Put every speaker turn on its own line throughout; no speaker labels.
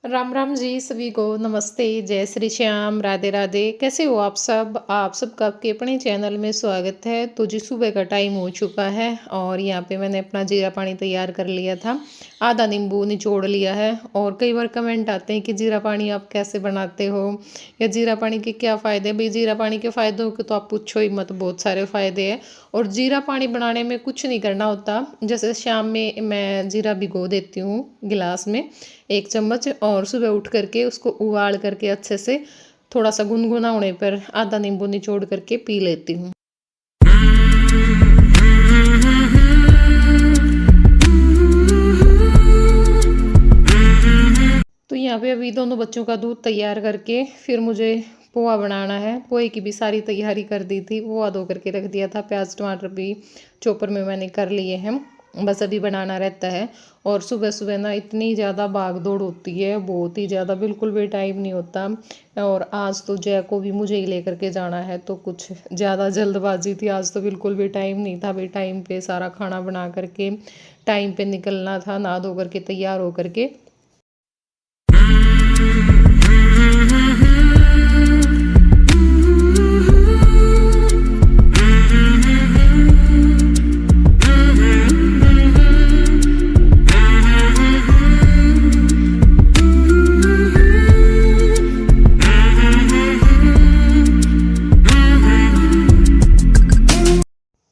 राम राम जी सभी को नमस्ते। जय श्री श्याम, राधे राधे। कैसे हो आप सबका आपके अपने चैनल में स्वागत है। तो जी सुबह का टाइम हो चुका है और यहाँ पे मैंने अपना जीरा पानी तैयार कर लिया था। आधा नींबू निचोड़ लिया है। और कई बार कमेंट आते हैं कि जीरा पानी आप कैसे बनाते हो या जीरा पानी के क्या फ़ायदे। भाई जीरा पानी के फ़ायदों के तो आप पूछो ही मत, बहुत सारे फ़ायदे हैं। और जीरा पानी बनाने में कुछ नहीं करना होता। जैसे शाम में मैं जीरा भिगो देती हूँ गिलास में 1 चम्मच, और सुबह उठ करके उसको उबाल करके अच्छे से थोड़ा सा गुनगुना होने पर आधा नींबू निचोड़ करके पी लेती हूँ। तो यहाँ पे अभी दोनों बच्चों का दूध तैयार करके फिर मुझे पोहा बनाना है। पोहे की भी सारी तैयारी कर दी थी, पोहा धो करके रख दिया था। प्याज टमाटर भी चॉपर में मैंने कर लिए हैं, बस अभी बनाना रहता है। और सुबह सुबह ना इतनी ज़्यादा भाग दौड़ होती है, बहुत ही ज़्यादा, बिल्कुल भी टाइम नहीं होता। और आज तो जय को भी मुझे ही लेकर के जाना है, तो कुछ ज़्यादा जल्दबाजी थी। आज तो बिल्कुल भी टाइम नहीं था। भाई टाइम पे सारा खाना बना करके टाइम पे निकलना था, नहा धो करके तैयार हो करके।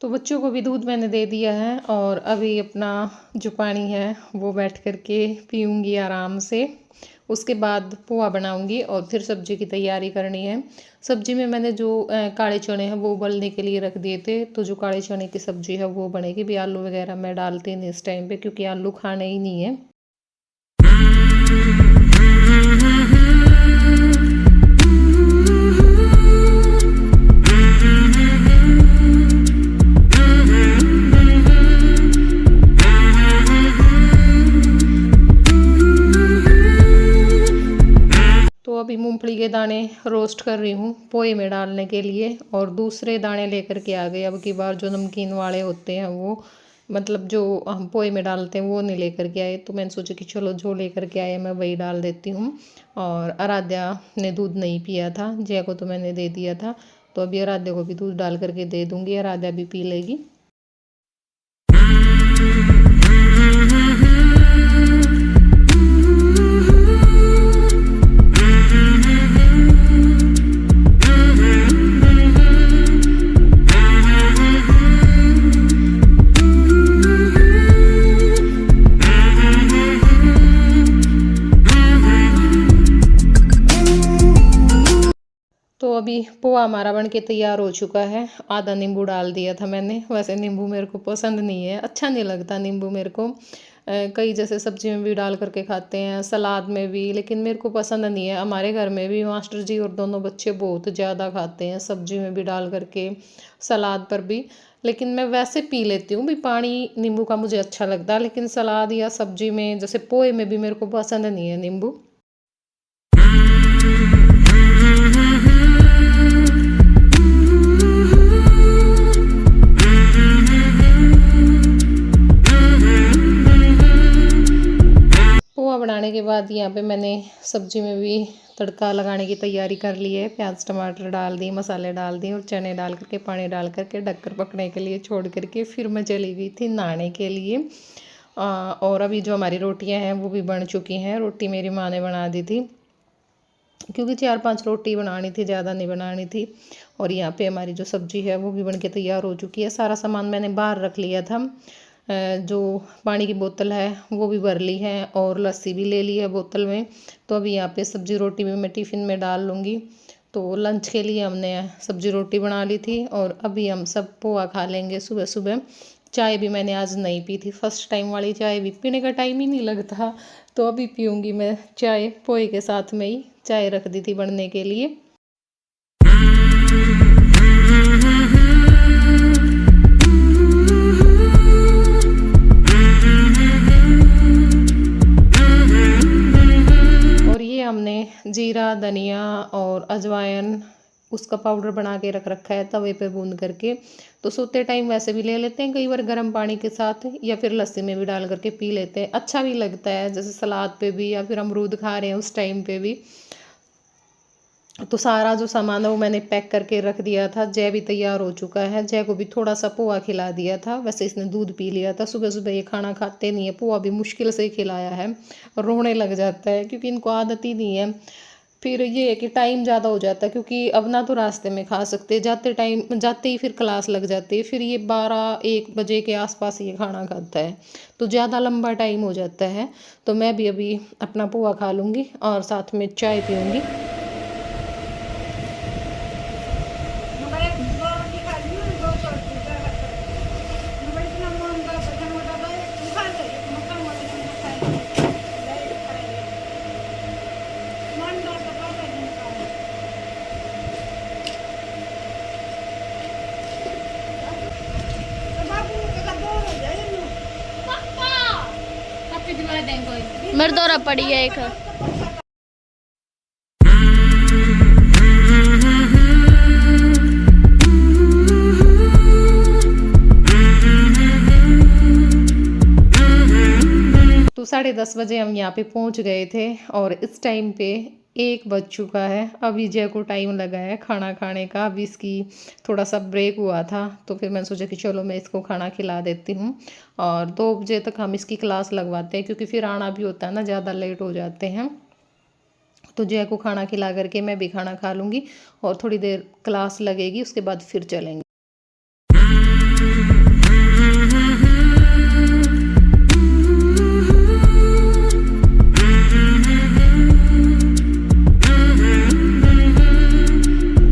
तो बच्चों को भी दूध मैंने दे दिया है और अभी अपना जो पानी है वो बैठ कर के पीऊँगी आराम से। उसके बाद पोहा बनाऊँगी और फिर सब्ज़ी की तैयारी करनी है। सब्ज़ी में मैंने जो काले चने हैं वो उबलने के लिए रख दिए थे, तो जो काले चने की सब्ज़ी है वो बनेगी। भी आलू वगैरह मैं डालती नहीं इस टाइम पे, क्योंकि आलू खाने ही नहीं है। तो अभी मूंगफली के दाने रोस्ट कर रही हूँ पोहे में डालने के लिए, और दूसरे दाने लेकर के आ गए। अब की बार जो नमकीन वाले होते हैं वो, मतलब जो हम पोहे में डालते हैं, वो नहीं लेकर के आए। तो मैंने सोचा कि चलो जो लेकर के आए मैं वही डाल देती हूँ। और आराध्या ने दूध नहीं पिया था, जय को तो मैंने दे दिया था। तो अभी आराध्या को भी दूध डाल करके दे दूँगी, आराध्या भी पी लेगी। तो अभी पोहा हमारा बन के तैयार हो चुका है। आधा नींबू डाल दिया था मैंने। वैसे नींबू मेरे को पसंद नहीं है, अच्छा नहीं लगता नींबू मेरे को। कई जैसे सब्जी में भी डाल करके खाते हैं, सलाद में भी, लेकिन मेरे को पसंद नहीं है। हमारे घर में भी मास्टर जी और दोनों बच्चे बहुत ज़्यादा खाते हैं, सब्जी में भी डाल करके, सलाद पर भी। लेकिन मैं वैसे पी लेती हूँ भी, पानी नींबू का मुझे अच्छा लगता है, लेकिन सलाद या सब्जी में जैसे पोहे में भी मेरे को पसंद नहीं है नींबू। पोहा बनाने के बाद यहाँ पे मैंने सब्जी में भी तड़का लगाने की तैयारी कर ली है। प्याज टमाटर डाल दी, मसाले डाल दिए और चने डाल करके, पानी डाल करके ढककर पकने के लिए छोड़ करके फिर मैं चली गई थी नहाने के लिए। और अभी जो हमारी रोटियां हैं वो भी बन चुकी हैं। रोटी मेरी माँ ने बना दी थी, क्योंकि 4-5 रोटी बनानी थी, ज़्यादा नहीं बनानी थी। और यहाँ पे हमारी जो सब्ज़ी है वो भी बन के तैयार हो चुकी है। सारा सामान मैंने बाहर रख लिया था। जो पानी की बोतल है वो भी भर ली है और लस्सी भी ले ली है बोतल में। तो अभी यहाँ पे सब्ज़ी रोटी भी मैं टिफ़िन में डाल लूँगी। तो लंच के लिए हमने सब्ज़ी रोटी बना ली थी और अभी हम सब पोहा खा लेंगे सुबह सुबह। चाय भी मैंने आज नहीं पी थी, फर्स्ट टाइम वाली चाय भी, पीने का टाइम ही नहीं लगता। तो अभी पीऊँगी मैं चाय, पोहे के साथ में ही चाय रख दी थी बनने के लिए। और ये हमने जीरा, धनिया और अजवाइन, उसका पाउडर बना के रख रखा है तवे पे भून करके। तो सोते टाइम वैसे भी ले लेते हैं कई बार गर्म पानी के साथ, या फिर लस्सी में भी डाल करके पी लेते हैं, अच्छा भी लगता है, जैसे सलाद पे भी या फिर अमरूद खा रहे हैं उस टाइम पे भी। तो सारा जो सामान है वो मैंने पैक करके रख दिया था। जय भी तैयार हो चुका है, जय को भी थोड़ा सा पोहा खिला दिया था, वैसे इसने दूध पी लिया था। सुबह सुबह ये खाना खाते नहीं है, पोहा भी मुश्किल से ही खिलाया है, रोने लग जाता है क्योंकि इनको आदत ही नहीं है। फिर ये है कि टाइम ज़्यादा हो जाता है, क्योंकि अब ना तो रास्ते में खा सकते, जाते ही फिर क्लास लग जाती है, फिर ये 12-1 बजे के आसपास ये खाना खाता है, तो ज़्यादा लंबा टाइम हो जाता है। तो मैं भी अभी अपना पोहा खा लूँगी और साथ में चाय पीऊँगी।
मेरे दौरा पड़ी है एक।
तो 10:30 बजे हम यहाँ पे पहुँच गए थे और इस टाइम पे 1 बज चुका है। अभी जय को टाइम लगा है खाना खाने का, अभी इसकी थोड़ा सा ब्रेक हुआ था, तो फिर मैंने सोचा कि चलो मैं इसको खाना खिला देती हूँ और 2 बजे तक हम इसकी क्लास लगवाते हैं, क्योंकि फिर आना भी होता है ना, ज़्यादा लेट हो जाते हैं। तो जय को खाना खिला करके मैं भी खाना खा लूँगी और थोड़ी देर क्लास लगेगी, उसके बाद फिर चलेंगे।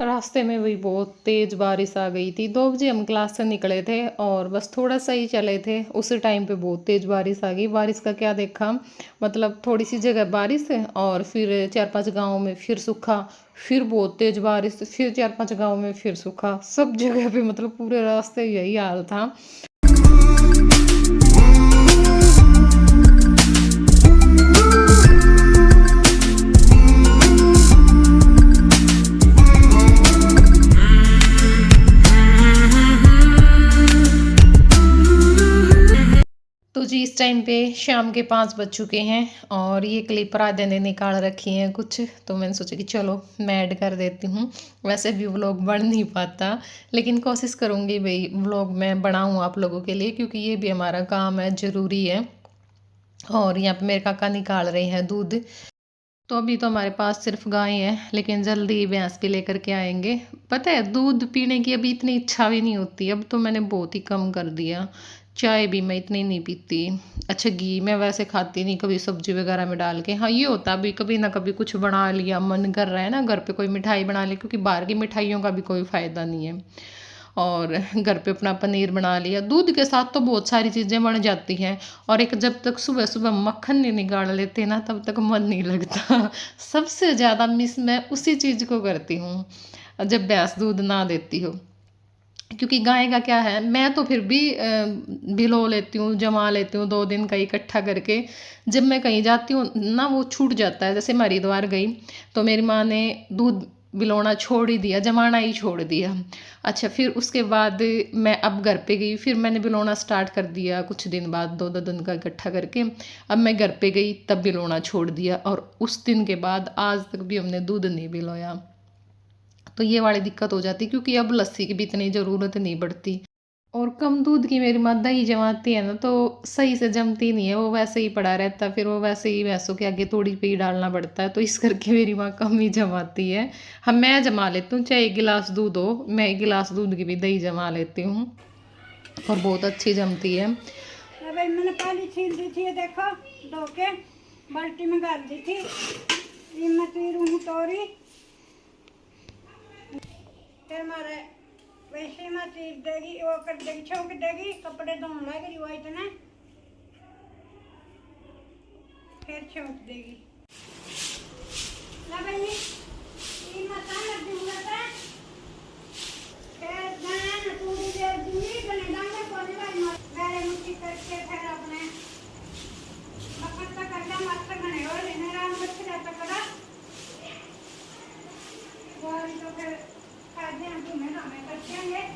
रास्ते में भी बहुत तेज़ बारिश आ गई थी। 2 बजे हम क्लास से निकले थे और बस थोड़ा सा ही चले थे, उसी टाइम पे बहुत तेज़ बारिश आ गई। बारिश का क्या देखा, मतलब थोड़ी सी जगह बारिश है और फिर 4-5 गाँव में फिर सूखा, फिर बहुत तेज़ बारिश, फिर 4-5 गाँव में फिर सूखा, सब जगह पे मतलब पूरे रास्ते यही हाल था। तो जी इस टाइम पे शाम के 5 बज चुके हैं और ये क्लिप राधे ने निकाल रखी हैं कुछ, तो मैंने सोचा कि चलो मैं ऐड कर देती हूँ। वैसे भी व्लॉग बन नहीं पाता, लेकिन कोशिश करूँगी भाई व्लॉग मैं बनाऊँ आप लोगों के लिए, क्योंकि ये भी हमारा काम है, ज़रूरी है। और यहाँ पे मेरे काका निकाल रहे हैं दूध। तो अभी तो हमारे पास सिर्फ गाय है, लेकिन जल्दी भैंस के लेकर के आएंगे। पता है दूध पीने की अभी इतनी इच्छा भी नहीं होती, अब तो मैंने बहुत ही कम कर दिया। चाय भी मैं इतनी नहीं पीती। अच्छा घी मैं वैसे खाती नहीं, कभी सब्जी वगैरह में डाल के। हाँ ये होता है अभी कभी ना कभी कुछ बना लिया, मन कर रहा है ना घर पे कोई मिठाई बना ली, क्योंकि बाहर की मिठाइयों का भी कोई फ़ायदा नहीं है। और घर पे अपना पनीर बना लिया, दूध के साथ तो बहुत सारी चीज़ें बन जाती हैं। और एक जब तक सुबह सुबह मक्खन नहीं निकाल लेते ना, तब तक मन नहीं लगता। सबसे ज़्यादा मिस मैं उसी चीज़ को करती हूँ जब भैंस दूध ना देती हो, क्योंकि गाय का क्या है, मैं तो फिर भी भिलो लेती हूँ, जमा लेती हूँ 2 दिन का इकट्ठा करके। जब मैं कहीं जाती हूँ ना वो छूट जाता है। जैसे मैं हरिद्वार गई तो मेरी माँ ने दूध बिलोना छोड़ ही दिया, जमाना ही छोड़ दिया। अच्छा फिर उसके बाद मैं अब घर पे गई, फिर मैंने बिलोना स्टार्ट कर दिया कुछ दिन बाद, 2-2 दिन का इकट्ठा करके। अब मैं घर पे गई तब बिलोना छोड़ दिया, और उस दिन के बाद आज तक भी हमने दूध नहीं बिलोया। तो ये वाली दिक्कत हो जाती, क्योंकि अब लस्सी की भी इतनी ज़रूरत नहीं पड़ती। और कम दूध की मेरी माँ दही जमाती है ना, तो सही से जमती नहीं है, वो वैसे ही पड़ा रहता है, फिर वो वैसे ही भैंसों के आगे थोड़ी पे ही डालना पड़ता है, तो इस करके मेरी माँ कम ही जमाती है। हम मैं जमा लेती हूँ, चाहे 1 गिलास दूध हो, मैं 1 गिलास दूध की भी दही जमा लेती हूँ और बहुत अच्छी जमती है।
भाई मैंने पहले छील दी थी, देखो धो के बाल्टी में डाल दी थी, ये मैं तीरूँ तोरी, फिर मारे वैसे मैं चीर देगी, वो कर देगी, छोंक देगी, कपड़े धोने लगेगी वो इतने, फिर छोंक देगी। ला भाई ये मसाला लग दूंगा था, फिर मैं पूरी देर दूंगी, बने डांगे कोने वाली मेरे मुट्ठी करके फिर अपने मक्खन कर ला, मक्खन बने और लेने राम बच्चे जाता करा, वो तो फिर खाते हैं तुम्हें ना मैं करते हैं।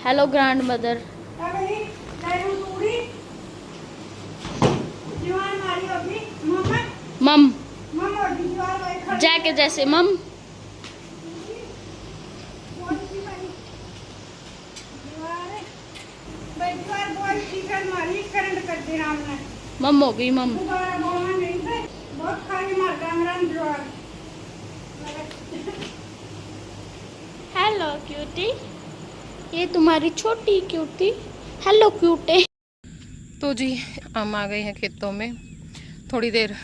Hello grand mother.
अबे तेरू टूड़ी दीवार मारी होगी मम्मा।
मम
मम्मा और दीवार वाली खड़ी
जैके जैसे मम।
कौन सी मारी दीवार भाई दीवार बहुत ठीक मारी करंट कर दी राम ने।
मम हो गई मम।
दोबारा बोलना नहीं थे बहुत खाली मार कैमरा दीवार।
हेलो क्यूटी, ये तुम्हारी छोटी क्यूटी। Hello cutie.
तो जी हम आ गए हैं खेतों में थोड़ी देर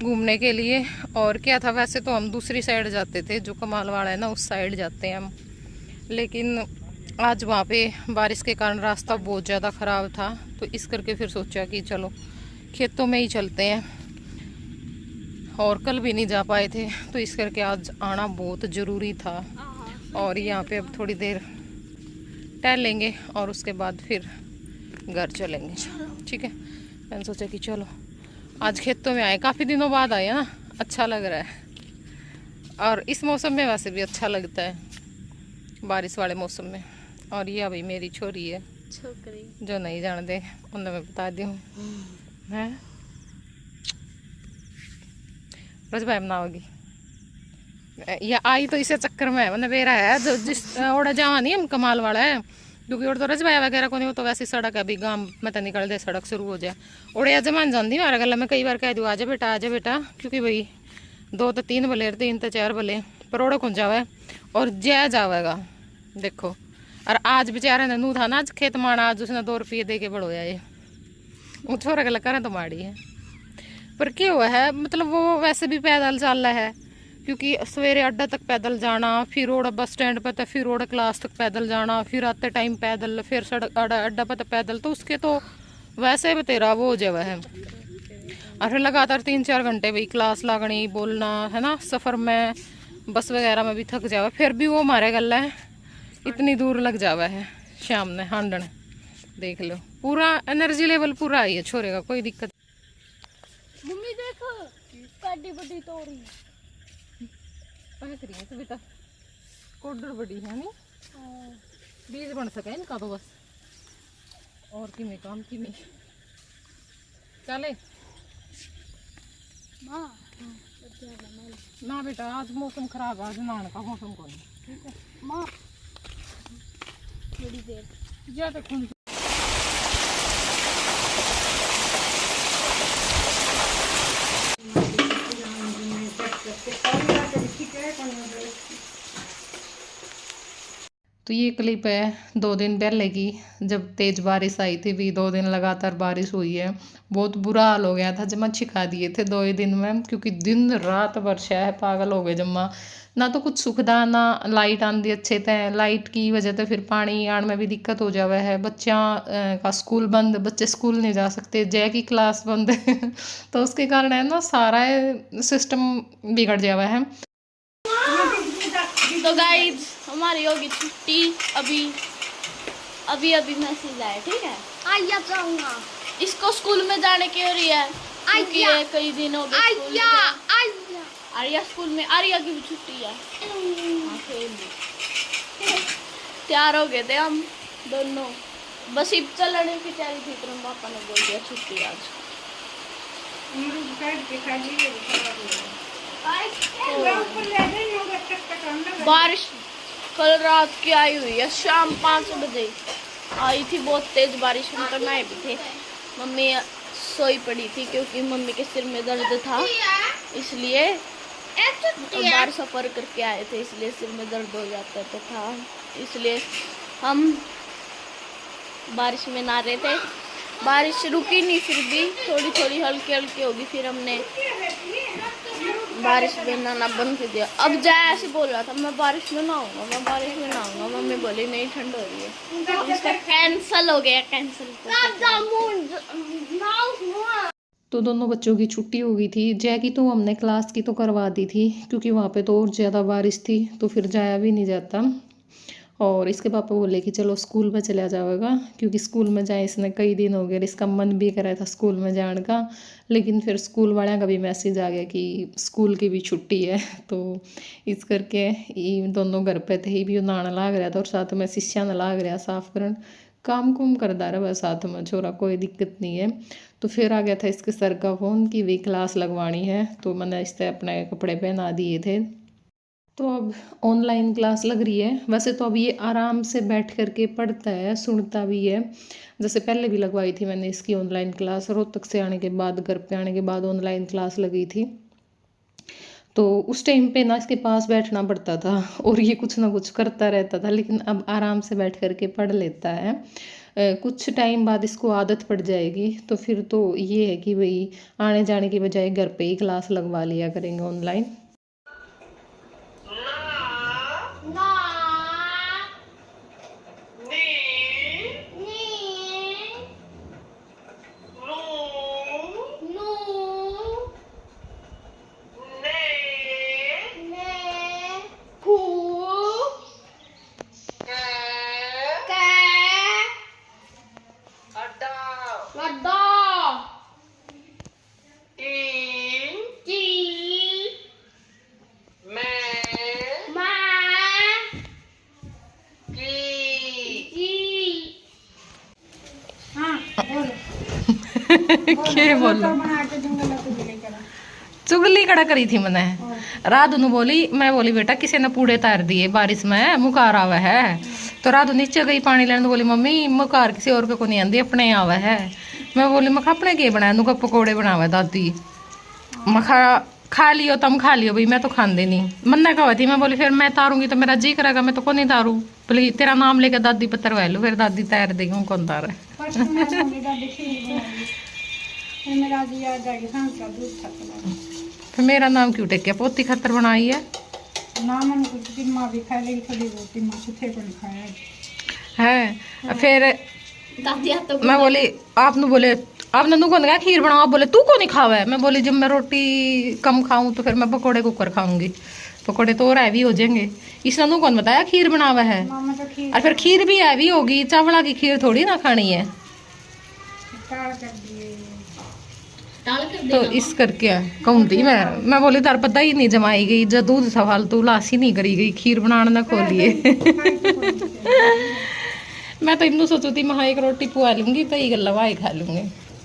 घूमने के लिए। और क्या था, वैसे तो हम दूसरी साइड जाते थे, जो कमाल वाला है ना उस साइड जाते हैं हम, लेकिन आज वहाँ पे बारिश के कारण रास्ता बहुत ज़्यादा ख़राब था, तो इस करके फिर सोचा कि चलो खेतों में ही चलते हैं। और कल भी नहीं जा पाए थे, तो इस करके आज आना बहुत ज़रूरी था। और यहाँ पे अब थोड़ी देर टहलेंगे और उसके बाद फिर घर चलेंगे। ठीक है, मैंने सोचा कि चलो आज खेतों में आए, काफ़ी दिनों बाद आए ना, अच्छा लग रहा है। और इस मौसम में वैसे भी अच्छा लगता है, बारिश वाले मौसम में। और ये अभी मेरी छोरी है,
छोकरी
जो नहीं जानते उन्हें मैं बता दी हूँ है बस भाई ना होगी। ये आई तो इसे चक्कर में है, मतलब मेरा है जो जिस ओड़ा जावा नहीं हम कमाल वाला है, क्योंकि और तो रजबाया वगैरह को नहीं, वो तो वैसी सड़क है, अभी गांव में तो निकल दे सड़क शुरू हो जाए। उड़े जमान जाती मारा गला मैं कई बार कह दूँ आजा बेटा, क्योंकि भाई 2 तो 3 भले 3 तो 4 भले पर ओड़ा खुल जावे और जय जावेगा देखो। और आज बेचारे ने नू था ना आज खेत माना, आज उसने 2 रुपये दे के बढ़ोया ये, वो छोरा गला करें तो माड़ी है। पर क्या हुआ है, मतलब वो वैसे भी पैदल चल रहा है, क्योंकि सवेरे अड्डा तक पैदल जाना, फिर रोड बस स्टैंड पर, फिर रोड क्लास तक पैदल जाना, फिर आते टाइम पैदल, फिर सड़क अड्डा पर पैदल, तो उसके तो वैसे भी तेरा वो हो जावा है। और फिर लगातार 3-4 घंटे भाई क्लास लागनी, बोलना है ना, सफ़र में बस वगैरह में भी थक जावा, फिर भी वो मारे गला है इतनी दूर लग जावा है शाम ने हांडन। देख लो पूरा एनर्जी लेवल पूरा आई है छोरे का, कोई दिक्कत।
मम्मी देखो काटी बड़ी तोरी।
रही है तो बेटा कोडर बड़ी है नहीं, बीज बन सके इनका तो बस, और कि में काम की में चले
माँ
ना बेटा, आज मौसम खराब है, आज नहाने का मौसम कौन है। ठीक है
माँ थोड़ी देर
जा तक खुल तो ये क्लिप है 2 दिन पहले की, जब तेज़ बारिश आई थी भी, 2 दिन लगातार बारिश हुई है, बहुत बुरा हाल हो गया था। जमा छिका दिए थे 2 ही दिन में, क्योंकि दिन रात वर्षा है, पागल हो गए जम्मा। ना तो कुछ सुविधा, ना लाइट आंदी अच्छे थे, लाइट की वजह से फिर पानी आने में भी दिक्कत हो जावा है। बच्चा का स्कूल बंद, बच्चे स्कूल नहीं जा सकते, जय की क्लास बंद तो उसके कारण है ना सारा सिस्टम बिगड़ जावा है।
तो गाइस हमारी होगी छुट्टी, अभी मैसेज आया। ठीक है आइया जाऊंगा, इसको स्कूल में जाने की हो रही है, क्योंकि ये कई दिन हो गए स्कूल में। आर्या स्कूल में, आर्या की भी छुट्टी है। तैयार हो गए थे हम दोनों, बस इब चलने की तैयारी थी, तो पापा ने बोल दिया छुट्टी आज। बारिश कल रात की आई हुई है, शाम 5 बजे आई थी बहुत तेज बारिश, हम तो नहाए भी थे। मम्मी सोई पड़ी थी क्योंकि मम्मी के सिर में दर्द था, इसलिए बाहर सफर करके आए थे, इसलिए सिर में दर्द हो जाता था, इसलिए हम बारिश में नहा रहे थे। बारिश रुकी नहीं, फिर भी थोड़ी थोड़ी हल्की हल्की होगी, फिर हमने बारिश में नहाना बंद कर दिया। अब जाए ऐसे बोल रहा था मैं बारिश में नहाऊंगा, मैं बारिश में नहाऊंगा, मम्मी बोली नहीं ठंड हो रही है, इसका कैंसल हो गया, कैंसल।
तो दोनों बच्चों की छुट्टी हो गई थी। जय की तो हमने क्लास की तो करवा दी थी, क्योंकि वहाँ पे तो और ज़्यादा बारिश थी, तो फिर जाया भी नहीं जाता। और इसके पापा बोले कि चलो स्कूल में चला जाएगा, क्योंकि स्कूल में जाए इसने कई दिन हो गए, इसका मन भी कर रहा था स्कूल में जाने का। लेकिन फिर स्कूल वाले का भी मैसेज आ गया कि स्कूल की भी छुट्टी है, तो इस करके ये दोनों घर पे थे। ही भी नहाने लाग रहा था और साथ में शीशा न लाग रहा साफ करन, काम कुम करता रहा साथ में छोरा, कोई दिक्कत नहीं है। तो फिर आ गया था इसके सर का फ़ोन कि वे क्लास लगवानी है, तो मैंने इससे अपने कपड़े पहना दिए थे। तो अब ऑनलाइन क्लास लग रही है। वैसे तो अब ये आराम से बैठ करके पढ़ता है, सुनता भी है। जैसे पहले भी लगवाई थी मैंने इसकी ऑनलाइन क्लास, रोहतक से आने के बाद, घर पे आने के बाद ऑनलाइन क्लास लगी थी। तो उस टाइम पे ना इसके पास बैठना पड़ता था और ये कुछ ना कुछ करता रहता था, लेकिन अब आराम से बैठ करके पढ़ लेता है। कुछ टाइम बाद इसको आदत पड़ जाएगी, तो फिर तो ये है कि भाई आने जाने की बजाय घर पे ही क्लास लगवा लिया करेंगे ऑनलाइन। क्या बोल
बना के दूंगा ना तो दिले करा।
चुगली कड़ा करी थी मैंने राधु नु बोली, मैं बोली बेटा किसी ने पूड़े तार दिए बारिश में, मुकार आवा है। तो राधु नीचे गई पानी लेने, तो बोली मम्मी मुकार किसी और को नहीं आंदी, अपने आवा है। मैं बोली मखा अपने के बनाया, नुका पकौड़े बनावा दादी। मखा खा लियो, तुम खा लियो भाई, मैं तो खांदे नहीं। मन ने कहा थी, मैं बोली फिर मैं तारूंगी तो मेरा जी करेगा, मैं तो को नहीं तारू। बोली तेरा नाम लेकर दादी पत्थर वह लो, फिर दादी तैर देगी कौन तार है।
परसों मैं मम्मी दादी खीर बनाई, फिर मेरा जी याद आ गया सांस का दूध था तो
फिर मेरा नाम क्यों टेकिया, पोती खतर बनाई है
ना मन कुछ दिन माँ भी खा लेगी, थोड़ी बहुत माँ कुछ को नहीं खाया
है। फिर
दादी तो
मैं बोली आपने बोले आपने तू कौन कहा खीर बनाओ, आप बोले तू को नहीं खावा है। मैं बोली जब मैं रोटी कम खाऊं तो फिर मैं पकोड़े कुकर खाऊंगी, पकोड़े तो और हैवी हो जाएंगे। इसने तू कौन बताया खीर बनावा है,
मामा तो खीर
और फिर खीर भी हैवी होगी, चावला की खीर थोड़ी ना खानी है।
काल कर दिए।
डाल कर
तो इस करके कहूँ थी मैं बोली तार पता ही नहीं जमाई गई, जब दूध सवाल तो लासी नहीं करी गई, खीर बनाने ना खोलिए। मैं तो इन्नू सोचू थी मैं एक रोटी पुआ लूंगी तो ये गल्ला वाई खा लूंगी।